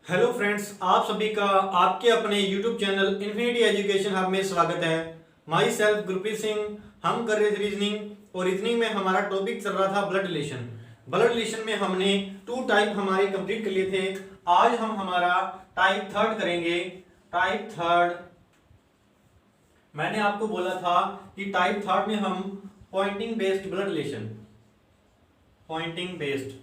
Hello friends, आप सभी का आपके अपने YouTube channel infinity education hub में स्वागत है। My self Gurpreet Singh. हम कर रहे थे रीजनिंग, और रीजनिंग में हमारा टॉपिक चल रहा था ब्लड रिलेशन। ब्लड रिलेशन में हमने 2 टाइप हमारे कंप्लीट कर लिए थे। आज हम हमारा टाइप थर्ड करेंगे। टाइप थर्ड मैंने आपको बोला था कि टाइप थर्ड में हम pointing based blood relation, pointing based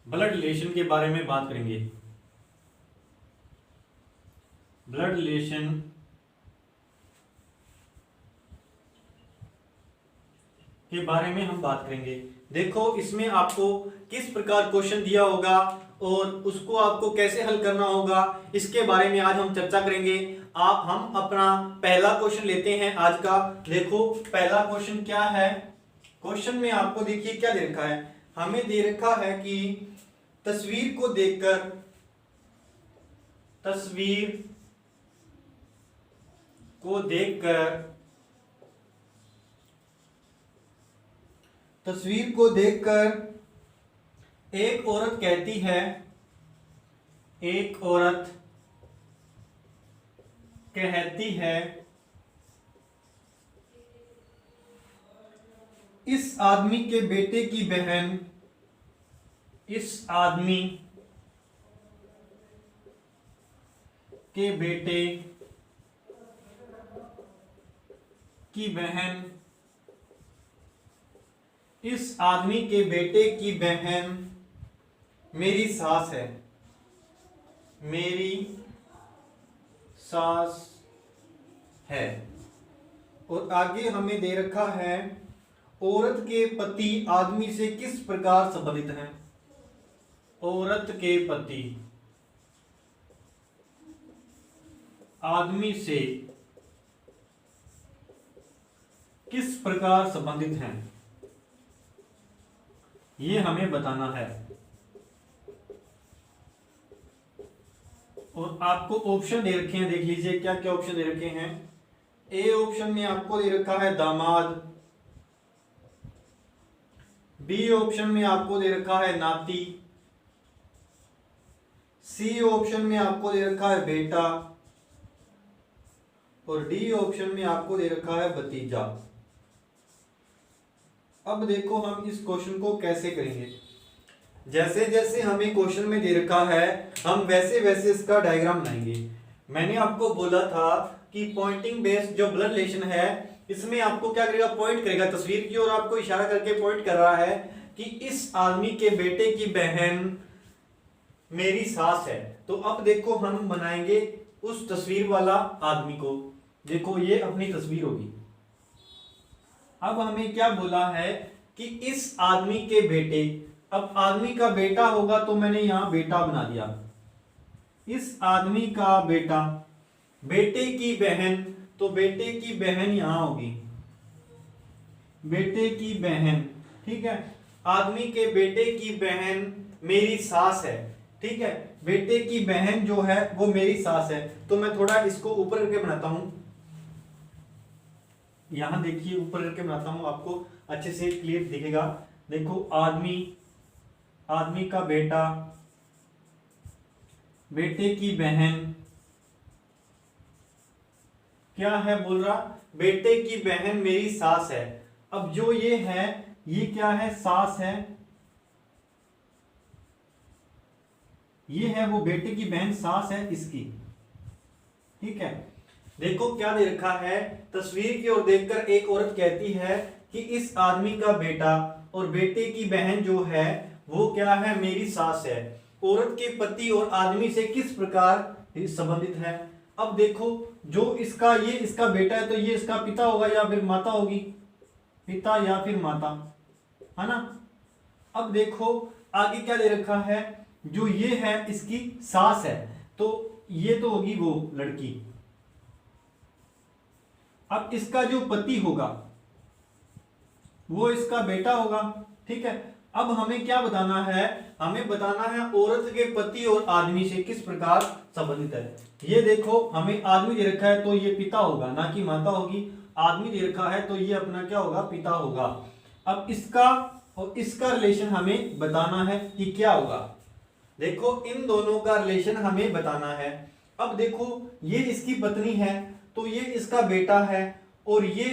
blood relation के बारे में बात करेंगे। ब्लड रिलेशन के बारे में हम बात करेंगे। देखो, इसमें आपको किस प्रकार क्वेश्चन दिया होगा और उसको आपको कैसे हल करना होगा, इसके बारे में आज हम चर्चा करेंगे। हम अपना पहला क्वेश्चन लेते हैं आज का। देखो, पहला क्वेश्चन क्या है। क्वेश्चन में आपको देखिए क्या दे रखा है। हमें दे रखा है कि तस्वीर को देखकर एक औरत कहती है, इस आदमी के बेटे की बहन, मेरी सास है। और आगे हमें दे रखा है, औरत के पति आदमी से किस प्रकार संबंधित हैं। औरत के पति आदमी से किस प्रकार संबंधित हैं, ये हमें बताना है। और आपको ऑप्शन दे रखे हैं, देख लीजिए क्या क्या ऑप्शन दे रखे हैं। ए ऑप्शन में आपको दे रखा है दामाद, बी ऑप्शन में आपको दे रखा है नाती, सी ऑप्शन में आपको दे रखा है बेटा, और डी ऑप्शन में आपको दे रखा है भतीजा। अब देखो हम इस क्वेश्चन को कैसे करेंगे। जैसे जैसे हमें क्वेश्चन में दे रखा है, हम वैसे वैसे इसका डायग्राम बनाएंगे। मैंने आपको बोला था कि पॉइंटिंग बेस्ड जो ब्लड रिलेशन है, इसमें आपको क्या करेगा, पॉइंट करेगा तस्वीर की ओर, आपको इशारा करके पॉइंट कर रहा है कि इस आदमी के बेटे की बहन मेरी सास है। तो अब देखो हम बनाएंगे उस तस्वीर वाला आदमी को। देखो, ये अपनी तस्वीर होगी। अब हमें क्या बोला है कि इस आदमी के बेटे, अब आदमी का बेटा होगा तो मैंने यहां बेटा बना दिया। इस आदमी का बेटा, बेटे की बहन, तो बेटे की बहन यहां होगी, बेटे की बहन, ठीक है। आदमी के बेटे की बहन मेरी सास है, ठीक है। बेटे की बहन जो है वो मेरी सास है। तो मैं थोड़ा इसको ऊपर करके बनाता हूं। यहां देखिए, ऊपर करके बनाता हूं, आपको अच्छे से क्लियर दिखेगा। देखो, आदमी का बेटा, बेटे की बहन, क्या है बोल रहा, बेटे की बहन मेरी सास है। अब जो ये है, ये क्या है, सास है। ये है वो बेटे की बहन, सास है इसकी, ठीक है। देखो क्या दे रखा है, तस्वीर की ओर देखकर एक औरत कहती है कि इस आदमी का बेटा और बेटे की बहन जो है वो क्या है, मेरी सास है। औरत के पति और आदमी से किस प्रकार संबंधित है। अब देखो, जो ये इसका बेटा है तो ये इसका पिता होगा या फिर माता होगी, पिता या फिर माता, है ना। अब देखो आगे क्या दे रखा है, जो ये है इसकी सास है, तो ये तो होगी वो लड़की। अब इसका जो पति होगा वो इसका बेटा होगा, ठीक है। अब हमें क्या बताना है, हमें बताना है औरत के पति और आदमी से किस प्रकार संबंधित है। ये देखो, हमें आदमी दे रखा है तो ये पिता होगा, ना कि माता होगी। आदमी दे रखा है तो ये अपना क्या होगा, पिता होगा। अब इसका और इसका रिलेशन हमें बताना है कि क्या होगा। देखो इन दोनों का रिलेशन हमें बताना है। अब देखो ये इसकी पत्नी है तो ये इसका बेटा है, और ये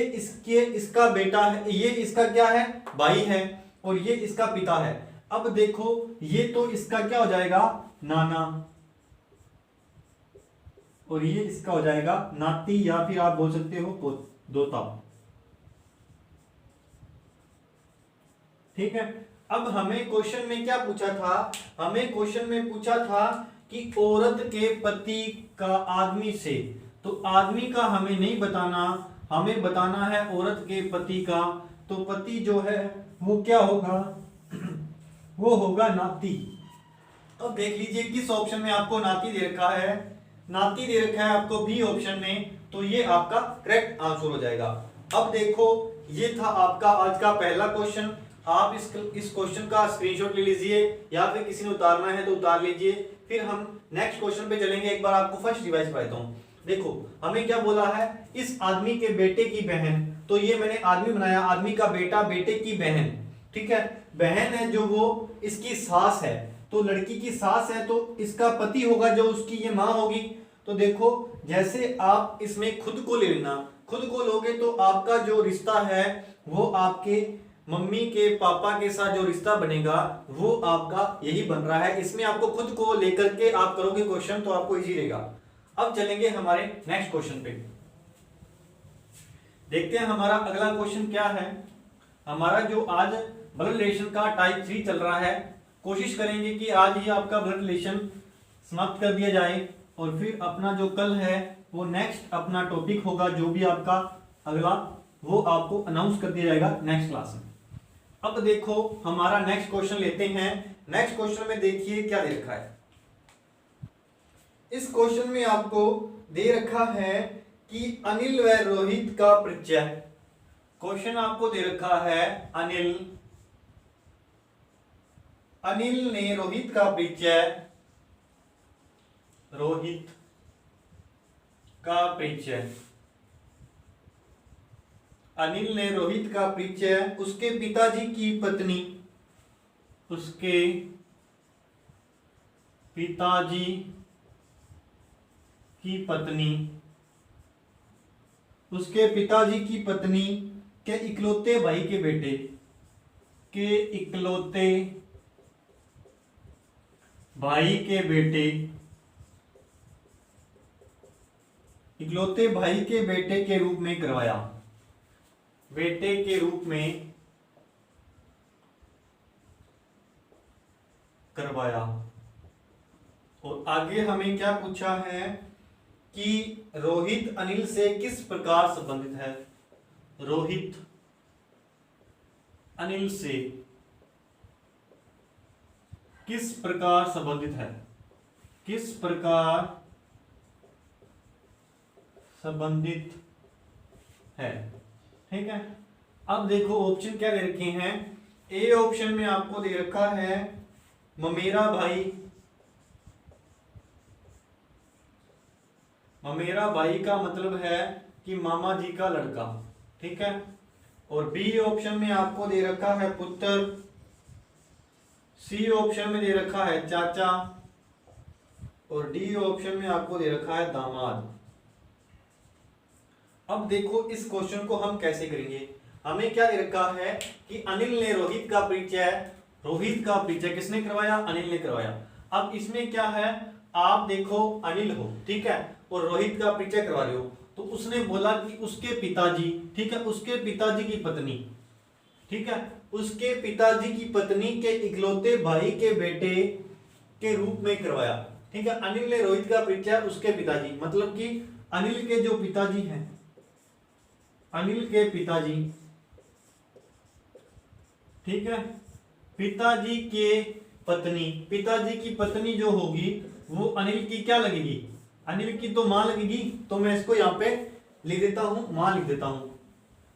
इसका बेटा है, ये इसका क्या है, भाई है, और ये इसका पिता है। अब देखो ये तो इसका क्या हो जाएगा, नाना, और ये इसका हो जाएगा नाती, या फिर आप बोल सकते हो दोता। ठीक है। अब हमें क्वेश्चन में क्या पूछा था, हमें क्वेश्चन में पूछा था कि औरत के पति का आदमी से, तो आदमी का हमें नहीं बताना, हमें बताना है औरत के पति का। तो पति जो है वो क्या होगा, वो होगा नाती। अब देख लीजिए किस ऑप्शन में आपको नाती दे रखा है, नाती दे रखा है आपको बी ऑप्शन में, तो ये आपका करेक्ट आंसर हो जाएगा। अब देखो ये था आपका आज का पहला क्वेश्चन। आप इस क्वेश्चन का स्क्रीनशॉट ले लीजिए, या फिर किसी ने उतारना है तो उतार लीजिए। फिर हम नेक्स्ट क्वेश्चन पे चलेंगे। एक बार आपको फर्स्ट रिवाइज करता हूं। देखो हमें क्या बोला है, इस आदमी के बेटे की बहन, तो ये मैंने आदमी बनाया, आदमी का बेटा बेटे की बहन, ठीक है, बहन है जो वो इसकी सास है, तो लड़की की सास है तो इसका पति होगा जो उसकी ये माँ होगी। तो देखो जैसे आप इसमें खुद को ले लेना, खुद को लोगे तो आपका जो रिश्ता है वो आपके मम्मी के पापा के साथ जो रिश्ता बनेगा वो आपका यही बन रहा है। इसमें आपको खुद को लेकर के आप करोगे क्वेश्चन तो आपको इजी रहेगा। अब चलेंगे हमारे नेक्स्ट क्वेश्चन पे, देखते हैं हमारा अगला क्वेश्चन क्या है। हमारा जो आज ब्लड रिलेशन का टाइप 3 चल रहा है, कोशिश करेंगे कि आज ही आपका ब्लड रिलेशन समाप्त कर दिया जाए, और फिर अपना जो कल है वो नेक्स्ट अपना टॉपिक होगा, जो भी आपका अगला वो आपको अनाउंस कर दिया जाएगा नेक्स्ट क्लास में। अब देखो हमारा नेक्स्ट क्वेश्चन लेते हैं। नेक्स्ट क्वेश्चन में देखिए क्या दे रखा है। इस क्वेश्चन में आपको दे रखा है कि अनिल व रोहित का परिचय। क्वेश्चन आपको दे रखा है अनिल ने रोहित का परिचय, रोहित का परिचय, अनिल ने रोहित का परिचय उसके पिताजी की पत्नी, उसके पिताजी की पत्नी, उसके पिताजी की पत्नी के इकलौते भाई के बेटे, के इकलौते भाई के बेटे, इकलौते भाई के बेटे के रूप में करवाया, बेटे के रूप में करवाया। और आगे हमें क्या पूछा है कि रोहित अनिल से किस प्रकार संबंधित है, रोहित अनिल से किस प्रकार संबंधित है, किस प्रकार संबंधित है। ठीक है। अब देखो ऑप्शन क्या दे रखे हैं। ए ऑप्शन में आपको दे रखा है ममेरा भाई, ममेरा भाई का मतलब है कि मामा जी का लड़का, ठीक है। और बी ऑप्शन में आपको दे रखा है पुत्र, सी ऑप्शन में दे रखा है चाचा, और डी ऑप्शन में आपको दे रखा है दामाद। अब देखो इस क्वेश्चन को हम कैसे करेंगे। हमें क्या दे रखा है कि अनिल ने रोहित का परिचय, रोहित का परिचय किसने करवाया, अनिल ने करवाया। अब इसमें क्या है, आप देखो अनिल हो, ठीक है, और रोहित का परिचय करवा रहे हो, तो उसने बोला कि उसके पिताजी, ठीक है, उसके पिताजी की पत्नी, ठीक है, उसके पिताजी की पत्नी के इकलौते भाई के बेटे के रूप में करवाया, ठीक है। अनिल ने रोहित का परिचय उसके पिताजी, मतलब कि अनिल के जो पिताजी हैं, अनिल के पिताजी, ठीक है, पिताजी के पत्नी, पिताजी की पत्नी जो होगी वो अनिल की क्या लगेगी, अनिल की तो मां लगेगी। तो मैं इसको यहाँ पे लिख देता हूं, मां लिख देता हूं।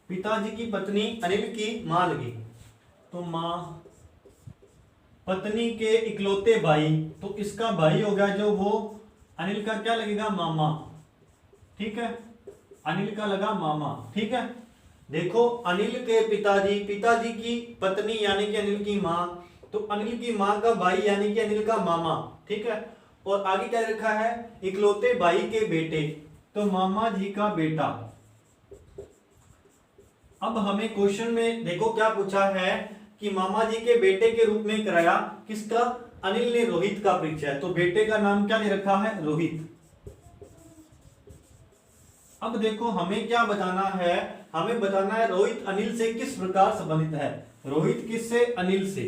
पिताजी की पत्नी अनिल की मां लगी, तो मां, पत्नी के इकलौते भाई, तो इसका भाई हो गया जो वो अनिल का क्या लगेगा, मामा, ठीक है, अनिल का लगा मामा, ठीक है। देखो अनिल के पिताजी, पिताजी की पत्नी यानी कि अनिल की माँ, तो अनिल की माँ का भाई यानी कि अनिल का मामा, ठीक है। और आगे क्या रखा है, इकलौते भाई के बेटे, तो मामा जी का बेटा। अब हमें क्वेश्चन में देखो क्या पूछा है कि मामा जी के बेटे के रूप में कराया किसका, अनिल ने रोहित का परिचय, तो बेटे का नाम क्या दे रखा है, रोहित। अब देखो हमें क्या बताना है, हमें बताना है रोहित अनिल से किस प्रकार संबंधित है, रोहित किससे, अनिल से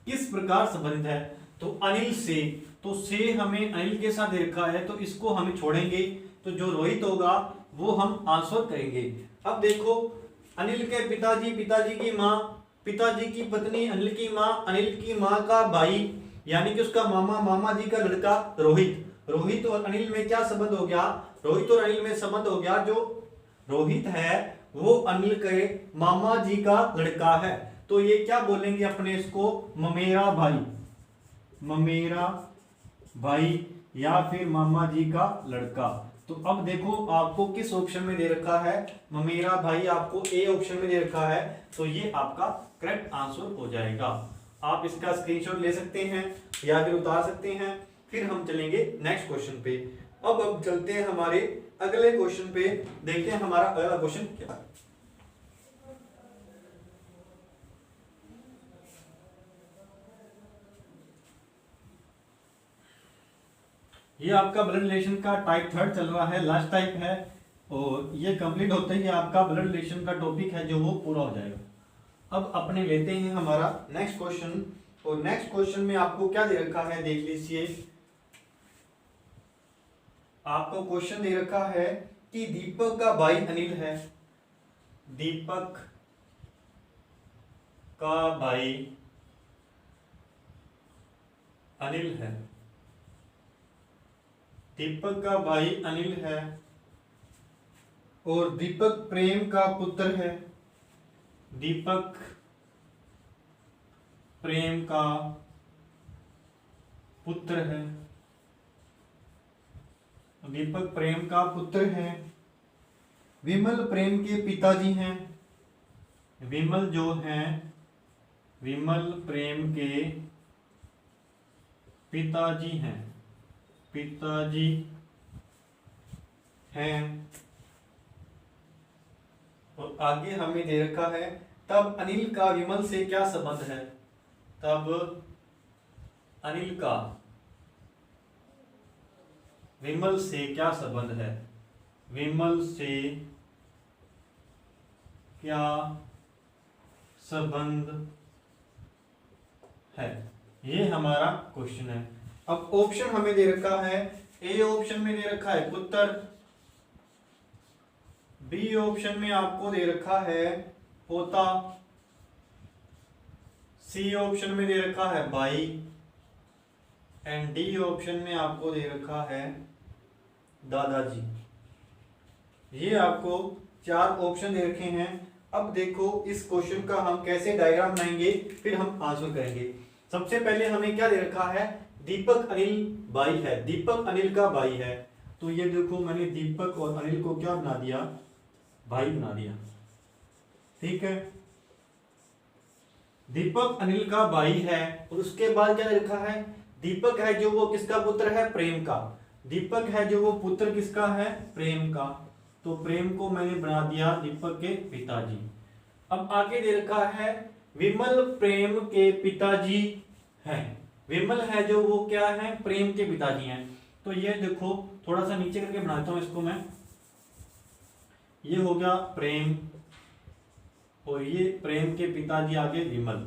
किस प्रकार संबंधित है, तो अनिल से, तो से हमें अनिल के साथ दे रखा है, तो इसको हम छोड़ेंगे, तो जो रोहित होगा वो हम आंसर करेंगे। अब देखो अनिल के पिताजी, पिताजी की माँ, पिताजी की पत्नी, अनिल की माँ, अनिल की माँ का भाई यानी कि उसका मामा, मामा जी का लड़का रोहित, रोहित और अनिल में क्या संबंध हो गया, रोहित और अनिल में संबंध हो गया, जो रोहित है वो अनिल के मामा जी का लड़का है, तो ये क्या बोलेंगे अपने इसको, ममेरा भाई, ममेरा भाई या फिर मामा जी का लड़का। तो अब देखो आपको किस ऑप्शन में दे रखा है, ममेरा भाई आपको ए ऑप्शन में दे रखा है, तो ये आपका करेक्ट आंसर हो जाएगा। आप इसका स्क्रीनशॉट ले सकते हैं या फिर उतार सकते हैं। फिर हम चलेंगे नेक्स्ट क्वेश्चन पे। अब चलते हैं हमारे अगले क्वेश्चन पे, देखते हैं हमारा अगला क्वेश्चन क्या है। ये आपका ब्लड रिलेशन का टाइप 3 चल रहा है, लास्ट टाइप है, और ये कंप्लीट होते ही आपका ब्लड रिलेशन का टॉपिक है जो वो पूरा हो जाएगा। अब अपने लेते हैं हमारा नेक्स्ट क्वेश्चन, और नेक्स्ट क्वेश्चन में आपको क्या दे रखा है देख लीजिए। आपको क्वेश्चन दे रखा है कि दीपक का भाई अनिल है, दीपक का भाई अनिल है, दीपक का भाई अनिल है, और दीपक प्रेम का पुत्र है, दीपक प्रेम का पुत्र है, दीपक प्रेम का पुत्र है, विमल प्रेम के पिताजी हैं, विमल जो हैं, विमल प्रेम के पिताजी हैं, पिताजी हैं, और आगे हमें दे रखा है तब अनिल का विमल से क्या संबंध है, तब अनिल का विमल से क्या संबंध है, विमल से क्या संबंध है, ये हमारा क्वेश्चन है। अब ऑप्शन हमें दे रखा है, ए ऑप्शन में दे रखा है पुत्र, बी ऑप्शन में आपको दे रखा है पोता, सी ऑप्शन में दे रखा है भाई, एंड डी ऑप्शन में आपको दे रखा है दादाजी। ये आपको 4 ऑप्शन दे रखे हैं। अब देखो इस क्वेश्चन का हम कैसे डायग्राम बनाएंगे, फिर हम आंसर करेंगे। सबसे पहले हमें क्या दे रखा है, दीपक अनिल भाई है, दीपक अनिल का भाई है, तो ये देखो मैंने दीपक और अनिल को क्या बना दिया, भाई बना दिया, ठीक है। दीपक अनिल का भाई है, और उसके बाद क्या लिखा है, दीपक है जो वो किसका पुत्र है, प्रेम का, दीपक है जो वो पुत्र किसका है, प्रेम का, तो प्रेम को मैंने बना दिया दीपक के पिताजी। अब आगे दे रखा है विमल प्रेम के पिताजी हैं, विमल है जो वो क्या है, प्रेम के पिताजी हैं, तो ये देखो थोड़ा सा नीचे करके बनाता हूं इसको मैं, ये हो गया प्रेम, और ये प्रेम के पिताजी आगे विमल।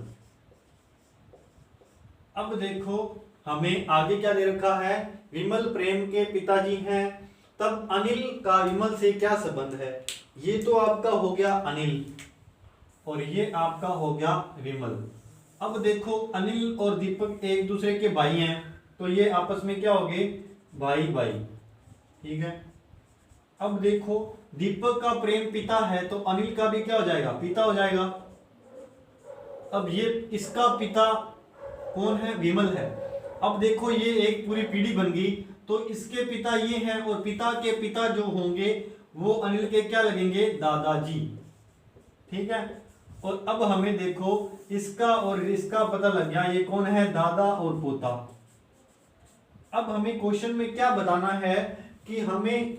अब देखो हमें आगे क्या दे रखा है, विमल प्रेम के पिताजी हैं, तब अनिल का विमल से क्या संबंध है, ये तो आपका हो गया अनिल, और ये आपका हो गया विमल। अब देखो अनिल और दीपक एक दूसरे के भाई हैं, तो ये आपस में क्या हो गए, भाई भाई, ठीक है। अब देखो दीपक का प्रेम पिता है, तो अनिल का भी क्या हो जाएगा, पिता हो जाएगा। अब ये इसका पिता कौन है, विमल है। अब देखो ये एक पूरी पीढ़ी बन गई, तो इसके पिता ये हैं, और पिता के पिता जो होंगे वो अनिल के क्या लगेंगे, दादाजी, ठीक है। और अब हमें देखो इसका और इसका पता लग गया, ये कौन है, दादा और पोता। अब हमें क्वेश्चन में क्या बताना है कि हमें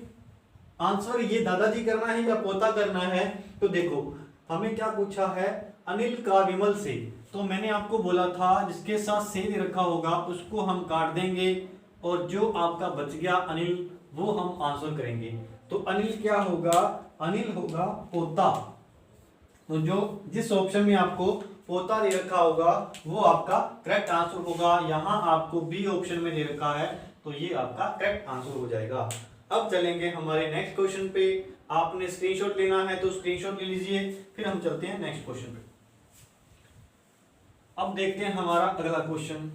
आंसर ये दादाजी करना है या पोता करना है। तो देखो हमें क्या पूछा है, अनिल का विमल से, तो मैंने आपको बोला था जिसके साथ से दे रखा होगा उसको हम काट देंगे और जो आपका बच गया अनिल वो हम आंसर करेंगे। तो अनिल क्या होगा, अनिल होगा पोता। तो जो जिस ऑप्शन में आपको पोता दे रखा होगा वो आपका करेक्ट आंसर होगा। यहां आपको बी ऑप्शन में दे रखा है तो ये आपका करेक्ट आंसर हो जाएगा। अब चलेंगे हमारे नेक्स्ट क्वेश्चन पे। आपने स्क्रीनशॉट लेना है तो स्क्रीनशॉट ले लीजिए, फिर हम चलते हैं नेक्स्ट क्वेश्चन पे। अब देखते हैं हमारा अगला क्वेश्चन।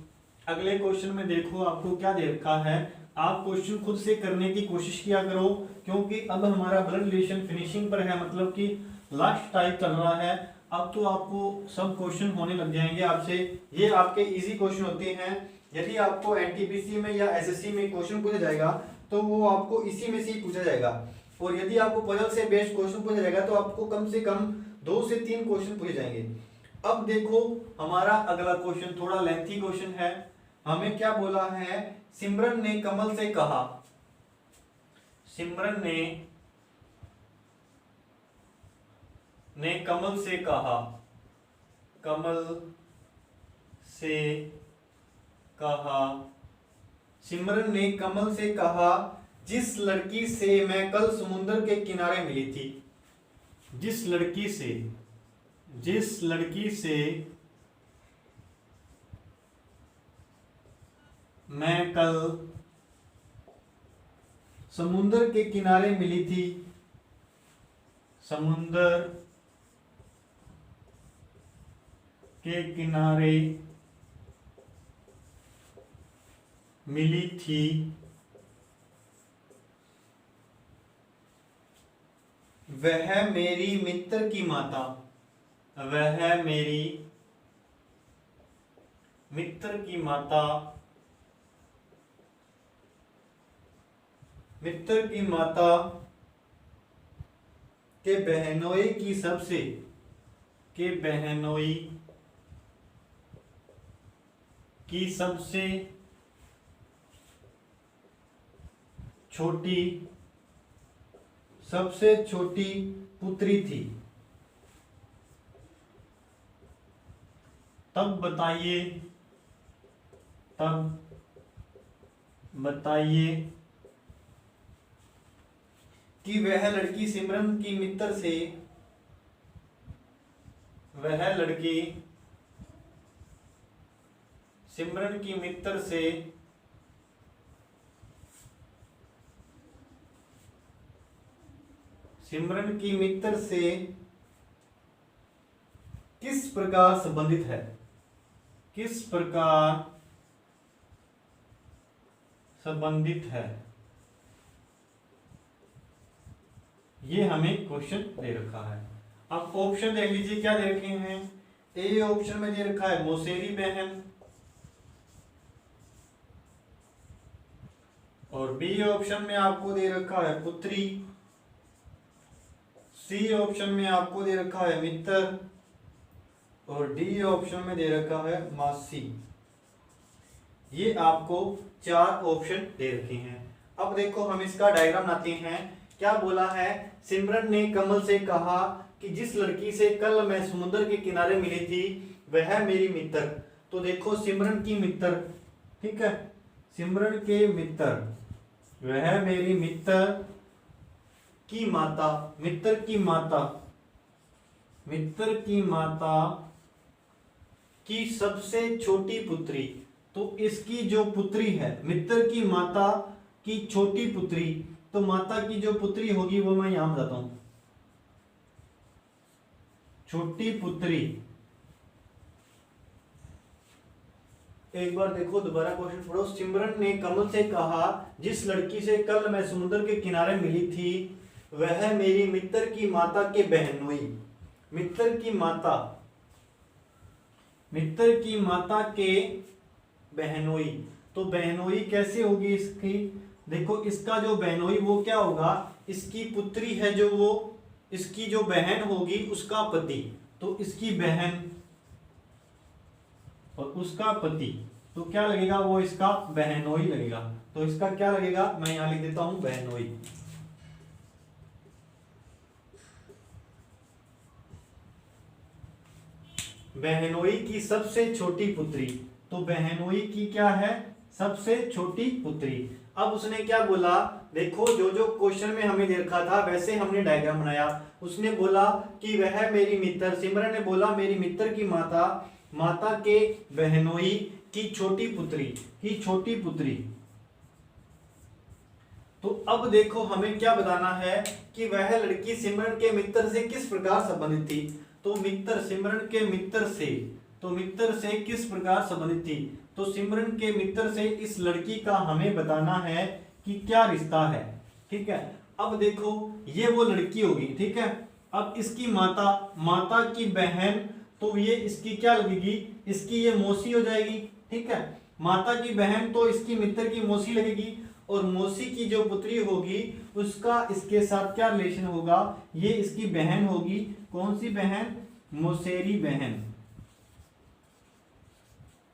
अगले क्वेश्चन में देखो आपको क्या दे रखा है, आप क्वेश्चन खुद से करने की कोशिश किया करो क्योंकि अब हमारा ब्लड रिलेशन फिनिशिंग पर है, मतलब कि लास्ट टाइप चल रहा है। अब तो आपको सब क्वेश्चन होने लग जाएंगे आपसे, ये आपके इजी क्वेश्चन होते हैं। यदि आपको एनटीपीसी में या एसएससी में क्वेश्चन पूछा जाएगा तो वो आपको इसी में से ही पूछा जाएगा, और यदि आपको पजल से बेस्ड क्वेश्चन पूछा जाएगा तो आपको कम से कम 2 से 3 क्वेश्चन पूछे जाएंगे। अब देखो हमारा अगला क्वेश्चन थोड़ा लेंथी क्वेश्चन है। हमें क्या बोला है, सिमरन ने कमल से कहा, सिमरन ने कमल से कहा, कमल से कहा, सिमरन ने कमल से कहा जिस लड़की से मैं कल समुद्र के किनारे मिली थी, जिस लड़की से मैं कल समुद्र के किनारे मिली थी, समुद्र के किनारे मिली थी, वह मेरी मित्र की माता, वह मेरी मित्र की माता, मित्र की माता के बहनोई की सबसे, के बहनोई की सबसे छोटी, सबसे छोटी पुत्री थी। तब बताइए, तब बताइए कि वह लड़की सिमरन की मित्र से, वह लड़की सिमरन की मित्र से सिमरन की मित्र से किस प्रकार संबंधित है, किस प्रकार संबंधित है, ये हमें क्वेश्चन दे रखा है। अब ऑप्शन देख लीजिए क्या दे रखे हैं। ए ऑप्शन में दे रखा है मौसेरी बहन, और बी ऑप्शन में आपको दे रखा है पुत्री, सी ऑप्शन में आपको दे रखा है मित्र, और डी ऑप्शन में दे रखा है मासी। ये आपको 4 ऑप्शन दे रखे हैं। अब देखो हम इसका डायग्राम बनाते हैं। क्या बोला है, सिमरन ने कमल से कहा कि जिस लड़की से कल मैं समुद्र के किनारे मिली थी वह मेरी मित्र। तो देखो सिमरन की मित्र, ठीक है, सिमरन के मित्र, वह मेरी मित्र की माता, मित्र की माता, मित्र की माता की सबसे छोटी पुत्री। तो इसकी जो पुत्री है, मित्र की माता की छोटी पुत्री, तो माता की जो पुत्री होगी वो मैं यहां बताता हूं, छोटी पुत्री। एक बार देखो दोबारा क्वेश्चन पढ़ो। सिमरन ने कमल से कहा जिस लड़की से कल मैं समुद्र के किनारे मिली थी वह मेरी मित्र की माता के बहनोई, मित्र की माता, मित्र की माता के बहनोई। तो बहनोई कैसे होगी इसकी, देखो इसका जो बहनोई वो क्या होगा, इसकी पुत्री है जो वो इसकी जो बहन होगी उसका पति, तो इसकी बहन और उसका पति, तो क्या लगेगा, वो इसका बहनोई लगेगा। तो इसका क्या लगेगा, मैं यहां लिख देता हूं बहनोई। बहनोई की सबसे छोटी पुत्री, तो बहनोई की क्या है, सबसे छोटी पुत्री। अब उसने क्या बोला, देखो जो जो क्वेश्चन में हमें दे रखा था वैसे हमने डायग्राम बनाया। उसने बोला कि वह मेरी मित्र, सिमरन ने बोला मेरी मित्र की माता, माता के बहनोई की छोटी पुत्री, की छोटी पुत्री। तो अब देखो हमें क्या बताना है कि वह लड़की सिमरन के मित्र से किस प्रकार संबंधित थी। तो मित्र, सिमरन के मित्र से, तो मित्र से किस प्रकार संबंधित थी, तो सिमरन के मित्र से इस लड़की का हमें बताना है कि क्या रिश्ता है। ठीक है, अब देखो ये वो लड़की होगी, ठीक है। अब इसकी माता, माता की बहन, तो ये इसकी क्या लगेगी, इसकी ये मौसी हो जाएगी। ठीक है, माता की बहन तो इसकी मित्र की मौसी लगेगी, और मौसी की जो पुत्री होगी उसका इसके साथ क्या रिलेशन होगा, ये इसकी बहन होगी। कौन सी बहन, मौसेरी बहन।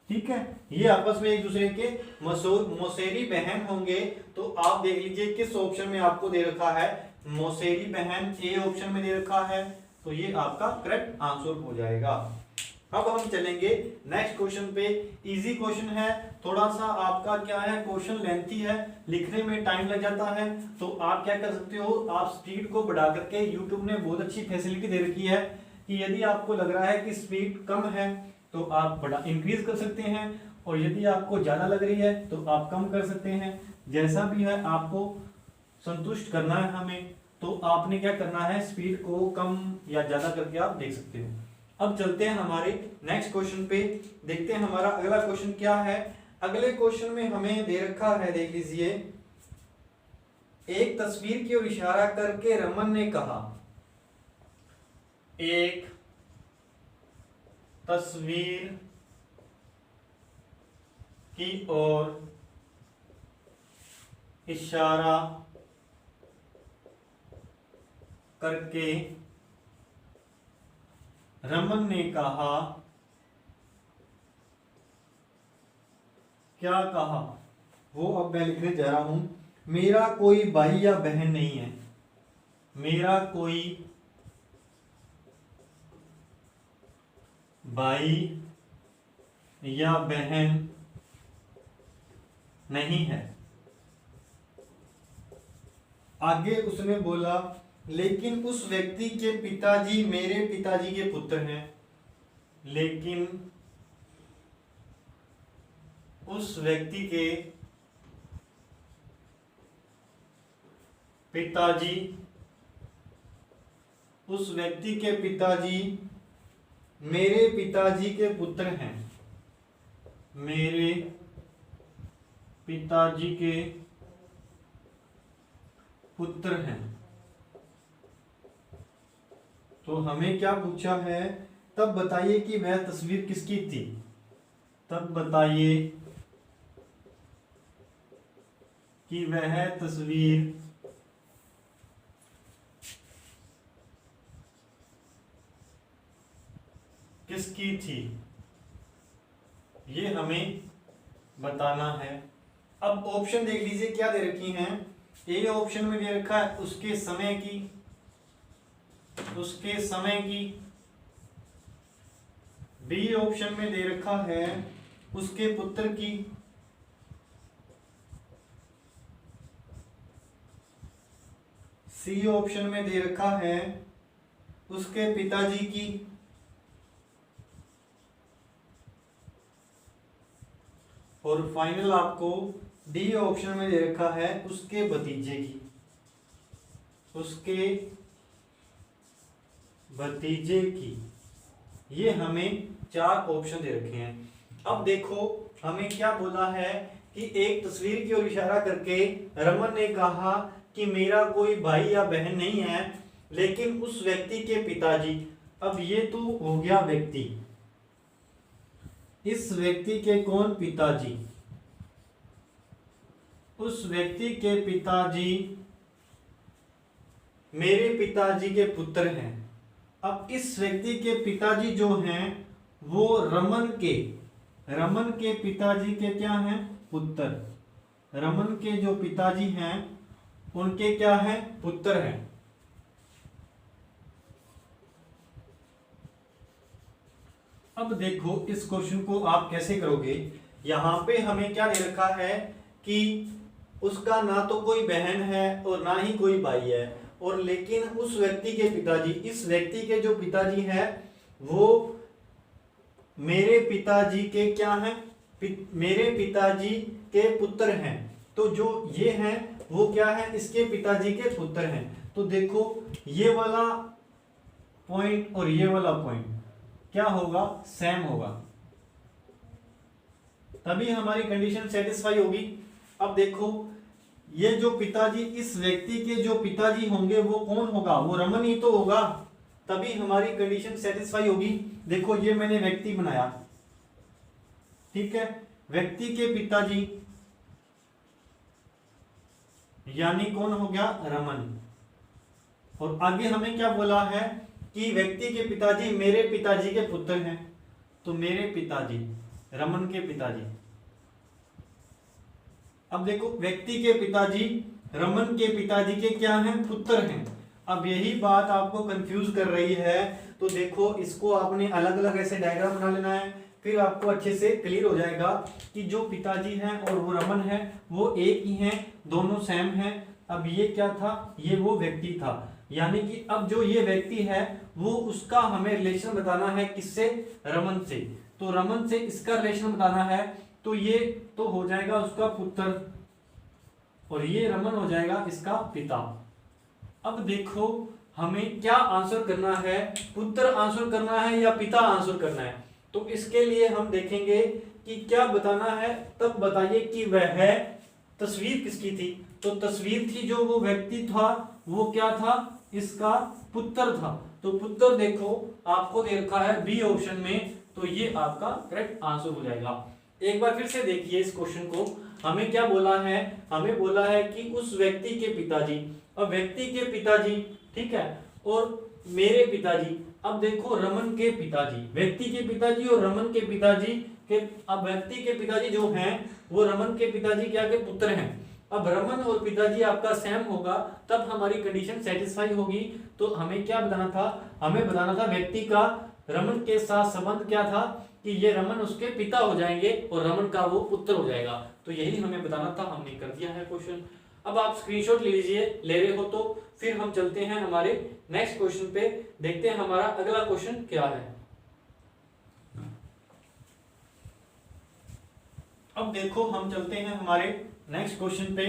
ठीक है, ये आपस में एक दूसरे के मौसेरी बहन होंगे। तो आप देख लीजिए किस ऑप्शन में आपको दे रखा है, मौसेरी बहन, ए ऑप्शन में दे रखा है, तो ये आपका करेक्ट आंसर हो जाएगा। अब हम चलेंगे नेक्स्ट क्वेश्चन पे। इजी क्वेश्चन है, थोड़ा सा आपका क्या है, क्वेश्चन लेंथी है, लिखने में टाइम लग जाता है। तो आप क्या कर सकते हो, आप स्पीड को बढ़ा करके, यूट्यूब ने बहुत अच्छी फैसिलिटी दे रखी है कि यदि आपको लग रहा है कि स्पीड कम है तो आप बड़ा इंक्रीज कर सकते हैं, और यदि आपको ज्यादा लग रही है तो आप कम कर सकते हैं। जैसा भी है आपको संतुष्ट करना है हमें, तो आपने क्या करना है, स्पीड को कम या ज्यादा करके आप देख सकते हो। अब चलते हैं हमारे नेक्स्ट क्वेश्चन पे, देखते हैं हमारा अगला क्वेश्चन क्या है। अगले क्वेश्चन में हमें दे रखा है, देख लीजिए, एक तस्वीर की ओर इशारा करके रमन ने कहा, एक तस्वीर की ओर इशारा करके रमन ने कहा, क्या कहा, वो अब मैं लिखने जा रहा हूं, मेरा कोई भाई या बहन नहीं है, मेरा कोई भाई या बहन नहीं है। आगे उसने बोला, लेकिन उस व्यक्ति के पिताजी मेरे पिताजी के पुत्र हैं, लेकिन उस व्यक्ति के पिताजी, उस व्यक्ति के पिताजी मेरे पिताजी के पुत्र हैं, मेरे पिताजी के पुत्र हैं। तो हमें क्या पूछा है, तब बताइए कि वह तस्वीर किसकी थी, तब बताइए कि वह तस्वीर किसकी थी, ये हमें बताना है। अब ऑप्शन देख लीजिए क्या दे रखी हैं। ए ऑप्शन में दे रखा है उसके समय की, उसके समय की। बी ऑप्शन में दे रखा है उसके पुत्र की। सी ऑप्शन में दे रखा है उसके पिताजी की। और फाइनल आपको डी ऑप्शन में दे रखा है उसके भतीजे की, उसके भतीजे की। ये हमें चार ऑप्शन दे रखे हैं। अब देखो हमें क्या बोला है कि एक तस्वीर की ओर इशारा करके रमन ने कहा कि मेरा कोई भाई या बहन नहीं है, लेकिन उस व्यक्ति के पिताजी। अब ये तो हो गया व्यक्ति, इस व्यक्ति के कौन पिताजी, उस व्यक्ति के पिताजी मेरे पिताजी के पुत्र हैं। अब इस व्यक्ति के पिताजी जो हैं वो रमन के पिताजी के क्या हैं? पुत्र। रमन के जो पिताजी हैं उनके क्या हैं? पुत्र हैं। अब देखो इस क्वेश्चन को आप कैसे करोगे। यहां पे हमें क्या दे रखा है कि उसका ना तो कोई बहन है और ना ही कोई भाई है, और लेकिन उस व्यक्ति के पिताजी, इस व्यक्ति के जो पिताजी हैं वो मेरे पिताजी के क्या हैं? मेरे पिताजी के पुत्र हैं। तो जो ये हैं वो क्या है? इसके पिताजी के पुत्र हैं। तो देखो ये वाला पॉइंट और ये वाला पॉइंट क्या होगा? सेम होगा, तभी हमारी कंडीशन सेटिस्फाई होगी। अब देखो ये जो पिताजी, इस व्यक्ति के जो पिताजी होंगे वो कौन होगा? वो रमन ही तो होगा, तभी हमारी कंडीशन सेटिस्फाई होगी। देखो ये मैंने व्यक्ति बनाया, ठीक है, व्यक्ति के पिताजी यानी कौन हो गया? रमन। और आगे हमें क्या बोला है कि व्यक्ति के पिताजी मेरे पिताजी के पुत्र हैं। तो मेरे पिताजी, रमन के पिताजी। अब देखो व्यक्ति के पिताजी रमन के पिताजी के क्या हैं? पुत्र हैं। अब यही बात आपको कंफ्यूज कर रही है, तो देखो इसको आपने अलग अलग ऐसे डायग्राम बना लेना है, फिर आपको अच्छे से क्लियर हो जाएगा कि जो पिताजी हैं और वो रमन है वो एक ही हैं, दोनों सेम हैं। अब ये क्या था? ये वो व्यक्ति था, यानी कि अब जो ये व्यक्ति है वो उसका हमें रिलेशन बताना है, किससे? रमन से। तो रमन से इसका रिलेशन बताना है, तो ये तो हो जाएगा उसका पुत्र और ये रमन हो जाएगा इसका पिता। अब देखो हमें क्या आंसर करना है? पुत्र आंसर करना है या पिता आंसर करना है? तो इसके लिए हम देखेंगे कि क्या बताना है, तब बताइए कि वह तस्वीर किसकी थी। तो तस्वीर थी जो वो व्यक्ति था वो क्या था? इसका पुत्र था। तो पुत्र देखो आपको दे रखा है बी ऑप्शन में, तो ये आपका करेक्ट आंसर हो जाएगा। एक बार फिर से देखिए इस क्वेश्चन को, हमें क्या बोला है? हमें बोला है कि उस व्यक्ति के पिताजी, अब व्यक्ति के पिताजी, ठीक है, और मेरे पिताजी। अब देखो रमन के पिताजी, व्यक्ति के पिताजी और रमन के पिताजी के, अब व्यक्ति के पिताजी जो हैं वो रमन के पिताजी क्या के पुत्र हैं। अब रमन और पिताजी आपका सेम होगा, तब हमारी कंडीशन सेटिस्फाई होगी। तो हमें क्या बताना था? हमें बताना था व्यक्ति का रमन के साथ संबंध क्या था कि ये रमन उसके पिता हो जाएंगे और रमन का वो पुत्र हो जाएगा। तो यही हमें बताना था, हमने कर दिया है क्वेश्चन। अब आप स्क्रीनशॉट ले लीजिए, ले रहे हो तो फिर हम चलते हैं हमारे नेक्स्ट क्वेश्चन पे, देखते हैं हमारा अगला क्वेश्चन क्या है। अब देखो हम चलते हैं हमारे नेक्स्ट क्वेश्चन पे।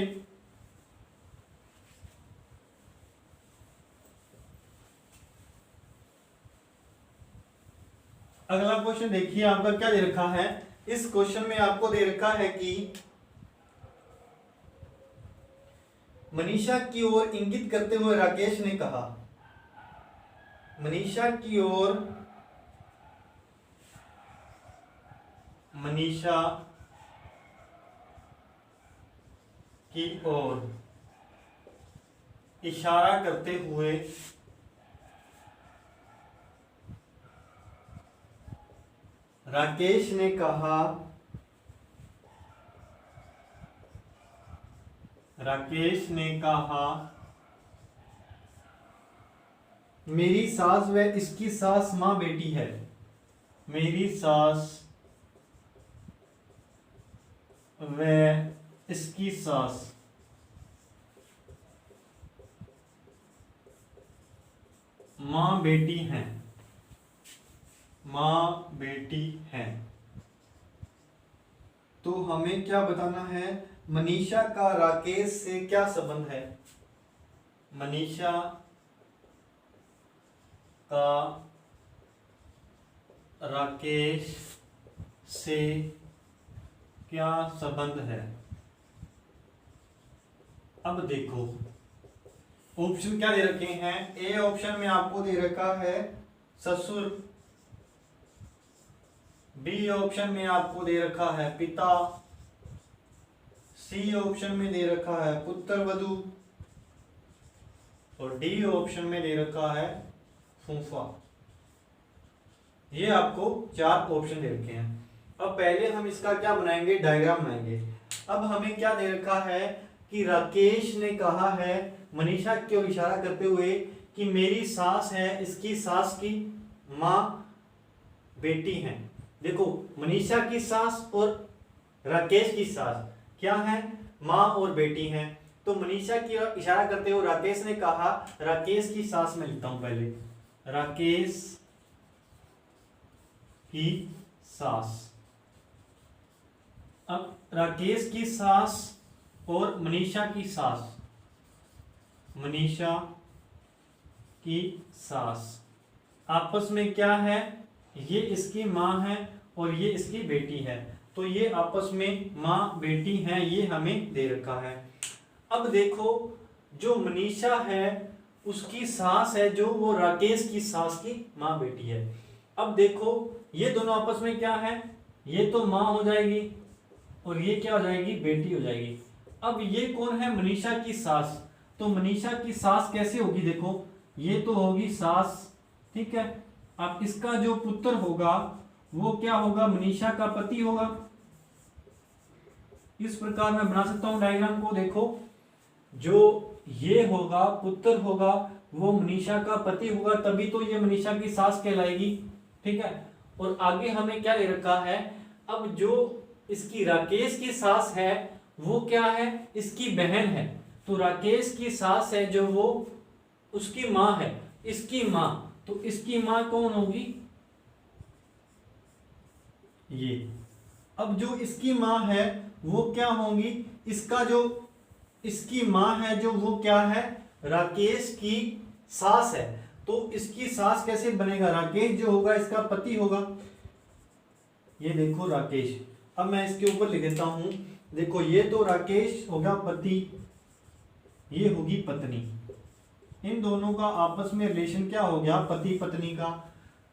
अगला क्वेश्चन देखिए आपका क्या दे रखा है। इस क्वेश्चन में आपको दे रखा है कि मनीषा की ओर इंगित करते हुए राकेश ने कहा, मनीषा की ओर, मनीषा की ओर इशारा करते हुए राकेश ने कहा, राकेश ने कहा मेरी सास व इसकी सास मां बेटी है। मेरी सास व इसकी सास मां बेटी हैं, मां बेटी हैं। तो हमें क्या बताना है? मनीषा का राकेश से क्या संबंध है? मनीषा का राकेश से क्या संबंध है? अब देखो ऑप्शन क्या दे रखे हैं। ए ऑप्शन में आपको दे रखा है ससुर, बी ऑप्शन में आपको दे रखा है पिता, सी ऑप्शन में दे रखा है पुत्र वधू, और डी ऑप्शन में दे रखा है फूफा। ये आपको 4 ऑप्शन दे रखे हैं। अब पहले हम इसका क्या बनाएंगे, डायग्राम बनाएंगे। अब हमें क्या दे रखा है कि राकेश ने कहा है मनीषा की ओर इशारा करते हुए कि मेरी सास है, इसकी सास की माँ बेटी है। देखो मनीषा की सास और राकेश की सास क्या है, माँ और बेटी हैं। तो मनीषा की ओर इशारा करते हुए राकेश ने कहा, राकेश की सास में लिखता हूं पहले, राकेश की सास। अब राकेश की सास और मनीषा की सास, मनीषा की सास आपस में क्या है, ये इसकी माँ है और ये इसकी बेटी है। तो ये आपस में माँ बेटी हैं, ये हमें दे रखा है। अब देखो जो मनीषा है उसकी सास है जो वो राकेश की सास की माँ बेटी है। अब देखो ये दोनों आपस में क्या है, ये तो माँ हो जाएगी और ये क्या हो जाएगी, बेटी हो जाएगी। अब ये कौन है, मनीषा की सास। तो मनीषा की सास कैसे होगी, देखो ये तो होगी सास, ठीक है। अब इसका जो पुत्र होगा वो क्या होगा, मनीषा का पति होगा। इस प्रकार मैं बना सकता हूं डायग्राम को। देखो जो ये होगा पुत्र होगा वो मनीषा का पति होगा, तभी तो ये मनीषा की सास कहलाएगी, ठीक है। और आगे हमें क्या दे रखा है, अब जो इसकी राकेश की सास है वो क्या है, इसकी बहन है। तो राकेश की सास है जो वो उसकी माँ है, इसकी माँ। तो इसकी माँ कौन होगी, ये। अब जो इसकी माँ है वो क्या होंगी, इसका जो इसकी माँ है जो वो क्या है, राकेश की सास है। तो इसकी सास कैसे बनेगा, राकेश जो होगा इसका पति होगा। ये देखो राकेश, अब मैं इसके ऊपर लिख देता हूं। देखो ये तो राकेश होगा पति, ये होगी पत्नी। इन दोनों का आपस में रिलेशन क्या हो गया, पति पत्नी का।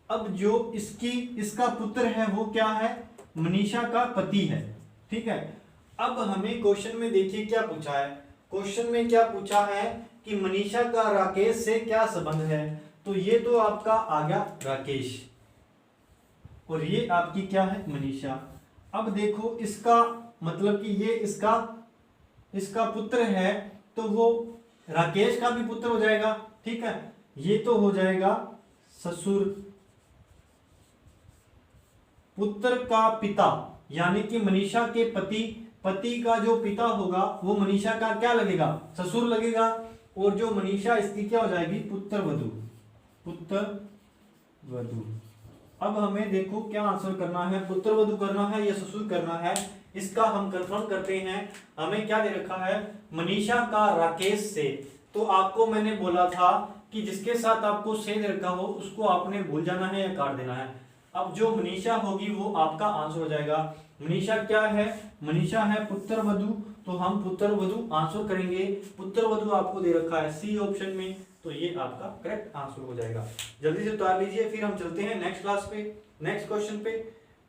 अब जो इसका पुत्र है वो क्या है, मनीषा का पति है, ठीक है। अब हमें क्वेश्चन में देखिए क्या पूछा है। क्वेश्चन में क्या पूछा है कि मनीषा का राकेश से क्या संबंध है। तो ये तो आपका आ गया राकेश और ये आपकी क्या है, मनीषा। अब देखो इसका मतलब कि ये इसका पुत्र है तो वो राकेश का भी पुत्र हो जाएगा, ठीक है। ये तो हो जाएगा ससुर। पुत्र का पिता यानी कि मनीषा के पति का जो पिता होगा वो मनीषा का क्या लगेगा, ससुर लगेगा। और जो मनीषा इसकी क्या हो जाएगी, पुत्र वधू। अब हमें देखो क्या आंसर करना है, पुत्र वधू करना है या ससुर करना है, इसका हम कंफर्म करते हैं। हमें क्या दे रखा है, मनीषा का राकेश से। तो आपको मैंने बोला था कि जिसके साथ आपको से दे रखा हो उसको आपने भूल जाना है या काट देना है। अब जो मनीषा होगी वो आपका आंसर हो जाएगा। मनीषा क्या है, मनीषा है पुत्र वधू, तो हम पुत्र वधू आंसर करेंगे। पुत्र वधू आपको दे रखा है सी ऑप्शन में, तो ये आपका करेक्ट आंसर हो जाएगा। जल्दी से उतार लीजिए, फिर हम चलते हैं नेक्स्ट क्लास पे, नेक्स्ट क्वेश्चन पे।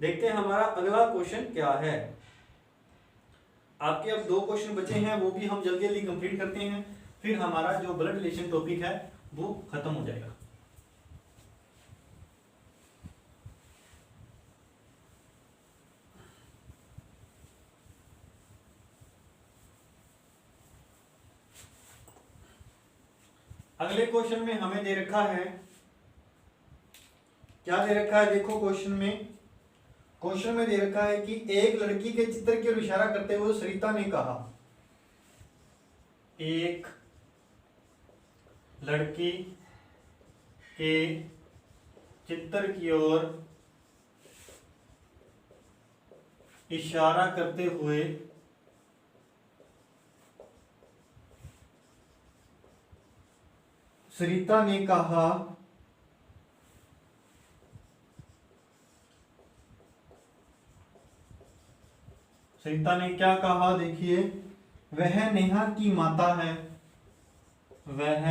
देखते हैं हमारा अगला क्वेश्चन क्या है। आपके अब 2 क्वेश्चन बचे हैं, वो भी हम जल्दी जल्दी कंप्लीट करते हैं, फिर हमारा जो ब्लड रिलेशन टॉपिक है वो खत्म हो जाएगा। अगले क्वेश्चन में हमें दे रखा है, क्या दे रखा है, देखो क्वेश्चन में दे रखा है कि एक लड़की के चित्र की ओर इशारा करते हुए सरिता ने कहा, एक लड़की के चित्र की ओर इशारा करते हुए सरिता ने कहा, सरिता ने क्या कहा, देखिए, वह नेहा की माता है, वह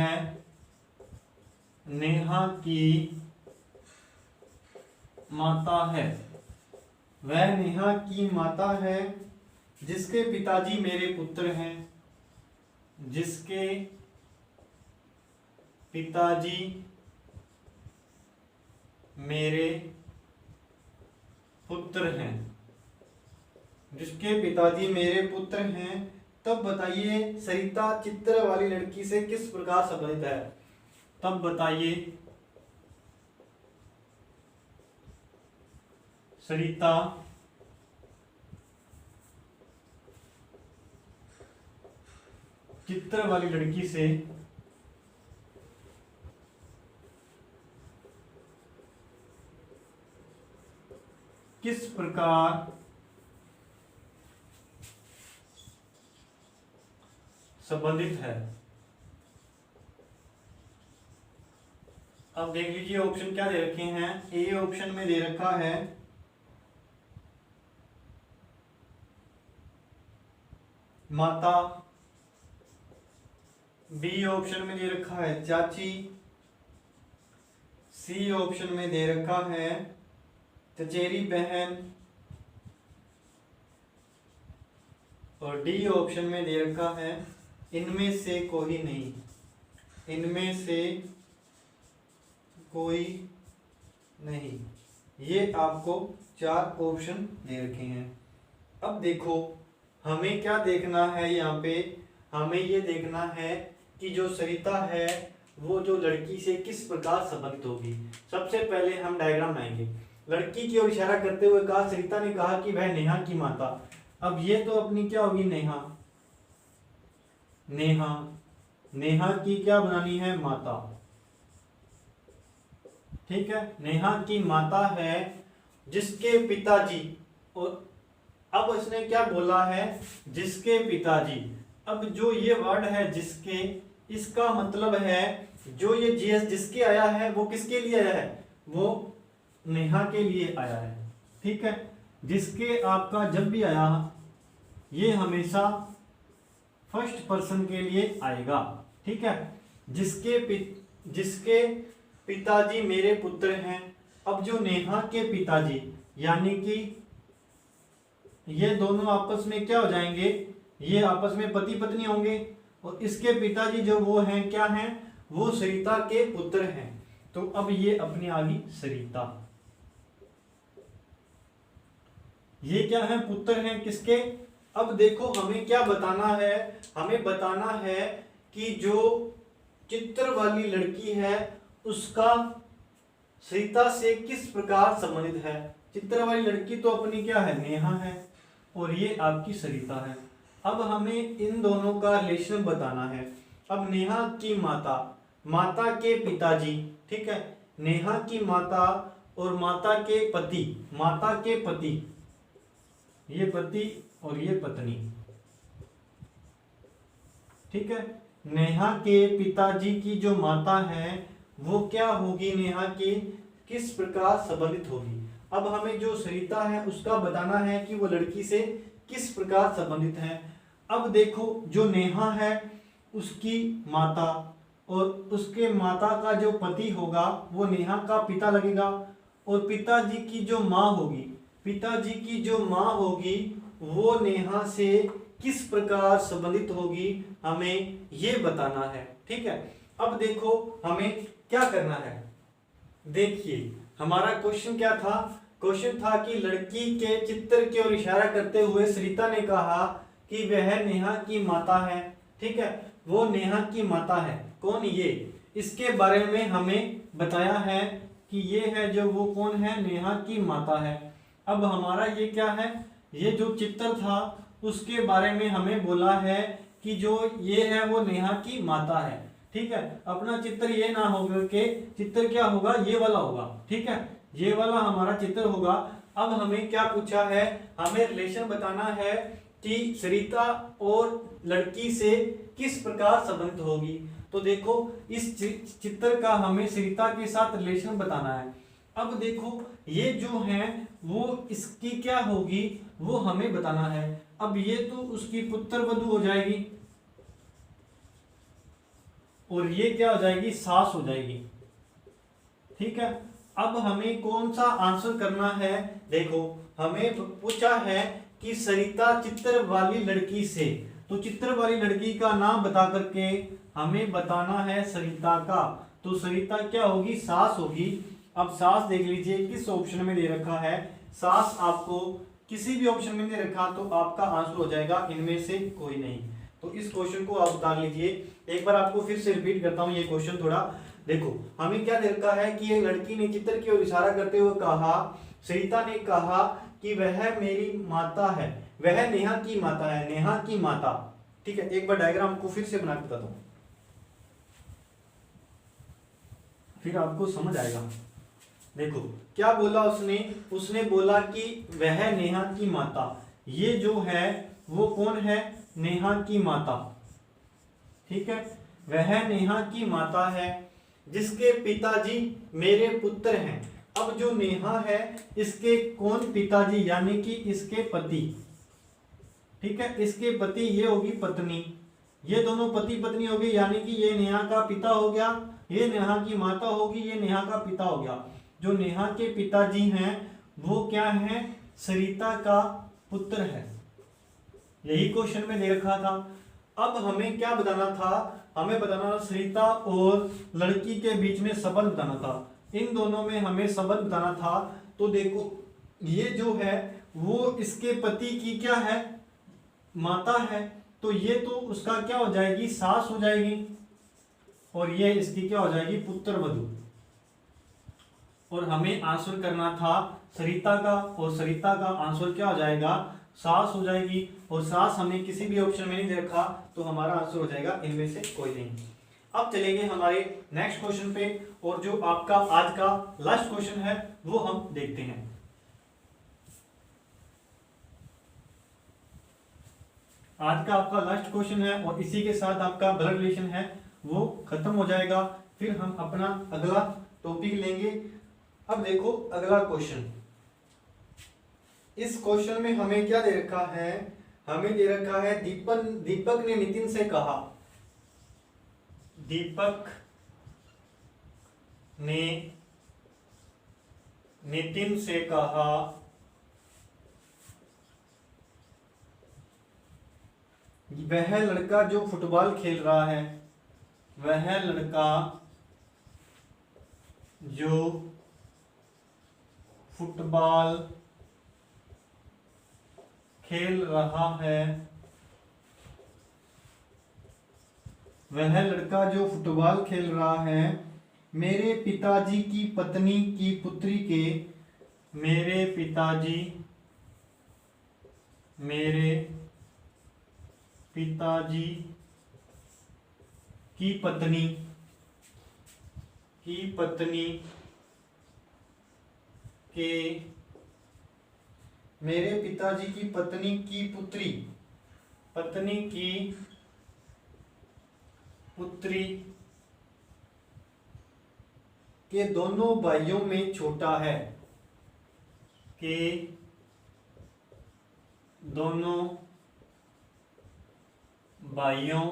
नेहा की माता है, वह नेहा की माता है, जिसके पिताजी मेरे पुत्र हैं, जिसके पिताजी मेरे पुत्र हैं, जिसके पिताजी मेरे पुत्र हैं, तब बताइए सरिता चित्र वाली लड़की से किस प्रकार संबंधित है। तब बताइए सरिता चित्र वाली लड़की से किस प्रकार संबंधित है। अब देख लीजिए ऑप्शन क्या दे रखे हैं। ए ऑप्शन में दे रखा है माता, बी ऑप्शन में दे रखा है चाची, सी ऑप्शन में दे रखा है चचेरी बहन, और डी ऑप्शन में दे रखा है इनमें से कोई नहीं। इनमें से कोई नहीं, ये आपको 4 ऑप्शन दे रखे हैं। अब देखो हमें क्या देखना है, यहाँ पे हमें ये देखना है कि जो सरिता है वो जो लड़की से किस प्रकार संबंधित होगी। सबसे पहले हम डायग्राम लाएंगे। लड़की की ओर इशारा करते हुए कहा, सरिता ने कहा कि वह नेहा की माता। अब ये तो अपनी क्या होगी, नेहा। नेहा नेहा की क्या बनानी है, माता। ठीक है, नेहा की माता है जिसके पिताजी, और अब इसने क्या बोला है, जिसके पिताजी। अब जो ये वर्ड है जिसके, इसका मतलब है जो ये जीएस जिसके आया है वो किसके लिए आया है, वो नेहा के लिए आया है। ठीक है, जिसके आपका जब भी आया ये हमेशा फर्स्ट पर्सन के लिए आएगा। ठीक है, जिसके पिताजी मेरे पुत्र हैं। अब जो नेहा के पिताजी यानी कि ये दोनों आपस में क्या हो जाएंगे, ये आपस में पति पत्नी होंगे, और इसके पिताजी जो वो हैं क्या हैं, वो सरिता के पुत्र हैं। तो अब ये अपनी आ गई सरिता। ये क्या है, पुत्र हैं किसके। अब देखो हमें क्या बताना है, हमें बताना है कि जो चित्र वाली लड़की है उसका सरिता से किस प्रकार संबंधित है। चित्र वाली लड़की तो अपनी क्या है, नेहा है, और ये आपकी सरिता है। अब हमें इन दोनों का रिलेशन बताना है। अब नेहा की माता, माता के पिताजी, ठीक है, नेहा की माता और माता के पति, माता के पति, ये पति और ये पत्नी। ठीक है, नेहा के पिताजी की जो माता है वो क्या होगी, नेहा की किस प्रकार संबंधित होगी। अब हमें जो सरिता है उसका बताना है कि वो लड़की से किस प्रकार संबंधित है। अब देखो जो नेहा है उसकी माता और उसके माता का जो पति होगा वो नेहा का पिता लगेगा, और पिताजी की जो माँ होगी, पिताजी की जो माँ होगी वो नेहा से किस प्रकार संबंधित होगी, हमें ये बताना है। ठीक है, अब देखो हमें क्या करना है। देखिए हमारा क्वेश्चन क्या था, क्वेश्चन था कि लड़की के चित्र की ओर इशारा करते हुए सरिता ने कहा कि वह नेहा की माता है। ठीक है, वो नेहा की माता है, कौन, ये, इसके बारे में हमें बताया है कि ये है जो वो कौन है, नेहा की माता है। अब हमारा ये क्या है, ये जो चित्र था उसके बारे में हमें बोला है कि जो ये है वो नेहा की माता है। ठीक है, अपना चित्र ये ना होगा कि चित्र क्या होगा, ये वाला होगा। ठीक है, ये वाला हमारा चित्र होगा। अब हमें क्या पूछा है, हमें रिलेशन बताना है कि सरिता और लड़की से किस प्रकार संबंधित होगी। तो देखो इस चित्र का हमें सरिता के साथ रिलेशन बताना है। अब देखो ये जो है वो इसकी क्या होगी वो हमें बताना है। अब ये तो उसकी पुत्र वधू हो जाएगी और ये क्या हो जाएगी, सास हो जाएगी। ठीक है, अब हमें कौन सा आंसर करना है। देखो हमें पूछा है कि सरिता चित्र वाली लड़की से, तो चित्र वाली लड़की का नाम बता करके हमें बताना है सरिता का, तो सरिता क्या होगी, सास होगी। अब सास देख लीजिए किस ऑप्शन में दे रखा है, सास आपको किसी भी ऑप्शन में दे रखा तो आपका आंसर हो जाएगा इनमें से कोई नहीं। तो इस क्वेश्चन को आप उतार लीजिए। एक बार आपको फिर से रिपीट करता हूं ये क्वेश्चन थोड़ा देखो। हमें क्या दे रखा है कि एक लड़की ने चित्र की ओर इशारा करते हुए कहा, सरिता ने कहा कि वह मेरी माता है, वह नेहा की माता है, नेहा की माता। ठीक है, एक बार डायग्राम को फिर से बना के बताता हूं, फिर आपको समझ आएगा। देखो क्या बोला उसने, उसने बोला कि वह नेहा की माता, ये जो है वो कौन है, नेहा की माता। ठीक है, वह नेहा की माता है जिसके पिताजी मेरे पुत्र हैं। अब जो नेहा है इसके कौन पिताजी, यानी कि इसके पति। ठीक है, इसके पति ये होगी पत्नी, ये दोनों पति पत्नी हो गए, यानी कि ये नेहा का पिता हो गया, ये नेहा की माता होगी, ये नेहा का पिता हो गया। जो नेहा के पिताजी हैं वो क्या है, सरिता का पुत्र है। यही क्वेश्चन में दे रखा था। अब हमें क्या बताना था, हमें बताना था सरिता और लड़की के बीच में संबंध बताना था, इन दोनों में हमें संबंध बताना था। तो देखो ये जो है वो इसके पति की क्या है, माता है, तो ये तो उसका क्या हो जाएगी, सास हो जाएगी, और ये इसकी क्या हो जाएगी, पुत्र वधू। और हमें आंसर करना था सरिता का, और सरिता का आंसर क्या हो जाएगा, सास हो जाएगी। और सास हमें किसी भी ऑप्शन में नहीं दे रखा, तो हमारा आंसर हो जाएगा इनमें से कोई नहीं। अब चलेंगे हमारे नेक्स्ट क्वेश्चन पे, और जो आपका आज का लास्ट क्वेश्चन है वो हम देखते हैं। आज का आपका लास्ट क्वेश्चन है और इसी के साथ आपका ब्लड रिलेशन है वो खत्म हो जाएगा, फिर हम अपना अगला टॉपिक लेंगे। अब देखो अगला क्वेश्चन, इस क्वेश्चन में हमें क्या दे रखा है, हमें दे रखा है दीपक ने नितिन से कहा, दीपक ने नितिन से कहा वह लड़का जो फुटबॉल खेल रहा है, वह लड़का जो फुटबॉल खेल रहा है, वह लड़का जो फुटबॉल खेल रहा है मेरे पिताजी की पत्नी की पुत्री के, मेरे पिताजी की पत्नी के, मेरे पिताजी की पत्नी की पुत्री के दोनों भाइयों में छोटा है, के दोनों भाइयों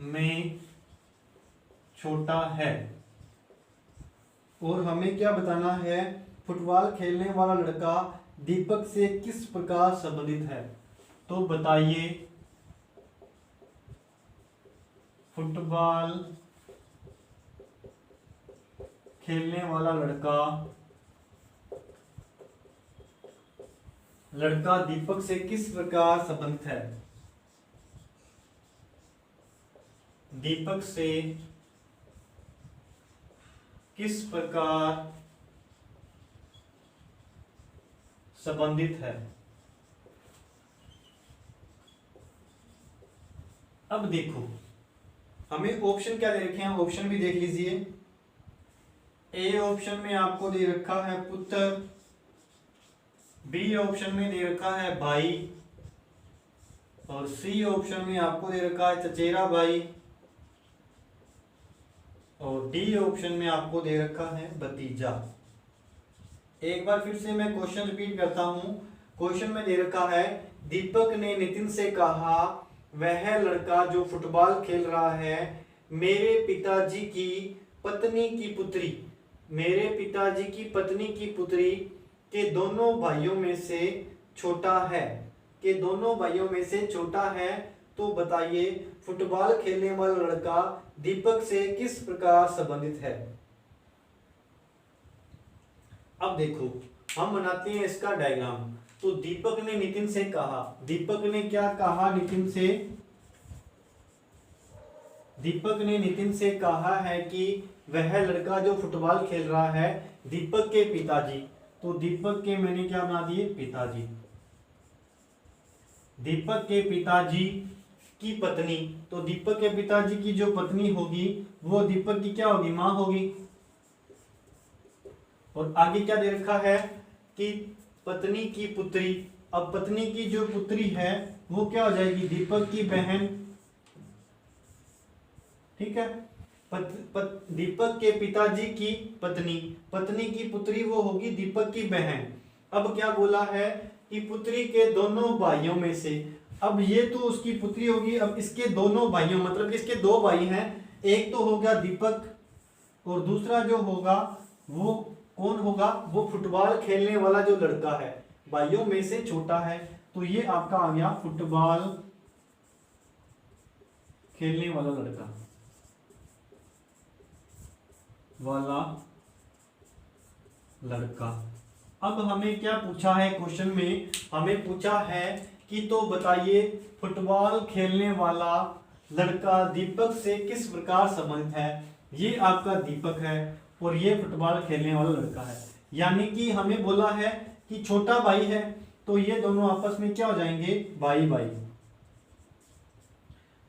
में छोटा है। और हमें क्या बताना है, फुटबॉल खेलने वाला लड़का दीपक से किस प्रकार संबंधित है। तो बताइए, फुटबॉल खेलने वाला लड़का दीपक से किस प्रकार संबंधित है, दीपक से किस प्रकार संबंधित है। अब देखो हमें ऑप्शन क्या दे रखे हैं, ऑप्शन भी देख लीजिए। ए ऑप्शन में आपको दे रखा है पुत्र, बी ऑप्शन में दे रखा है भाई, और सी ऑप्शन में आपको दे रखा है चचेरा भाई, और डी ऑप्शन में आपको दे रखा है भतीजा। एक बार फिर से मैं क्वेश्चन रिपीट करता हूं। क्वेश्चन में दे रखा है दीपक ने नितिन से कहा वह लड़का जो फुटबॉल खेल रहा है मेरे पिताजी की पत्नी की पुत्री, मेरे पिताजी की पत्नी की पुत्री के दोनों भाइयों में से छोटा है, के दोनों भाइयों में से छोटा है। तो बताइए फुटबॉल खेलने वाला लड़का दीपक से किस प्रकार संबंधित है। अब देखो हम बनाते हैं इसका डायग्राम। तो दीपक ने नितिन से कहा, दीपक ने क्या कहा नितिन से, दीपक ने नितिन से कहा है कि वह लड़का जो फुटबॉल खेल रहा है दीपक के पिताजी, तो दीपक के मैंने क्या बना दिए पिताजी, दीपक के पिताजी की पत्नी, तो दीपक के पिताजी की जो पत्नी होगी वो दीपक की क्या होगी मां होगी। और आगे क्या दे रखा है कि पत्नी की पुत्री, अब पत्नी की जो पुत्री है वो क्या हो जाएगी दीपक की बहन, ठीक है। दीपक के पिताजी की पत्नी, पत्नी की पुत्री वो होगी दीपक की बहन। अब क्या बोला है कि पुत्री के दोनों भाइयों में से, अब ये तो उसकी पुत्री होगी, अब इसके दोनों भाइयों मतलब इसके दो भाई हैं, एक तो हो गया दीपक और दूसरा जो होगा वो कौन होगा, वो फुटबॉल खेलने वाला जो लड़का है, भाइयों में से छोटा है। तो ये आपका आ गया फुटबॉल खेलने वाला लड़का वाला लड़का। अब हमें क्या पूछा है क्वेश्चन में, हमें पूछा है कि तो बताइए फुटबॉल खेलने वाला लड़का दीपक से किस प्रकार संबंधित है। ये आपका दीपक है और ये फुटबॉल खेलने वाला लड़का है, यानी कि हमें बोला है कि छोटा भाई है तो ये दोनों आपस में क्या हो जाएंगे भाई भाई।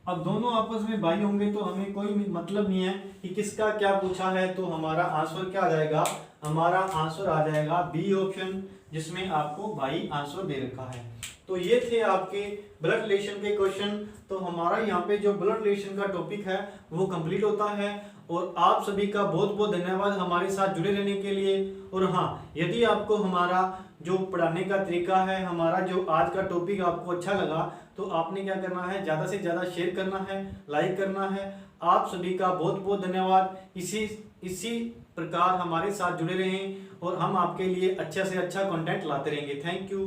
अब दोनों आपस में भाई होंगे तो हमें कोई मतलब नहीं है कि किसका क्या पूछा है, तो हमारा आंसर क्या आ जाएगा, हमारा आंसर आ जाएगा बी ऑप्शन, जिसमें आपको भाई आंसर दे रखा है। तो ये थे आपके ब्लड रिलेशन के क्वेश्चन। तो हमारा यहाँ पे जो ब्लड रिलेशन का टॉपिक है वो कंप्लीट होता है। और आप सभी का बहुत बहुत धन्यवाद हमारे साथ जुड़े रहने के लिए। और हाँ, यदि आपको हमारा जो पढ़ाने का तरीका है, हमारा जो आज का टॉपिक आपको अच्छा लगा तो आपने क्या करना है, ज़्यादा से ज़्यादा शेयर करना है, लाइक करना है। आप सभी का बहुत बहुत धन्यवाद। इसी प्रकार हमारे साथ जुड़े रहें और हम आपके लिए अच्छा से अच्छा कंटेंट लाते रहेंगे। Thank you.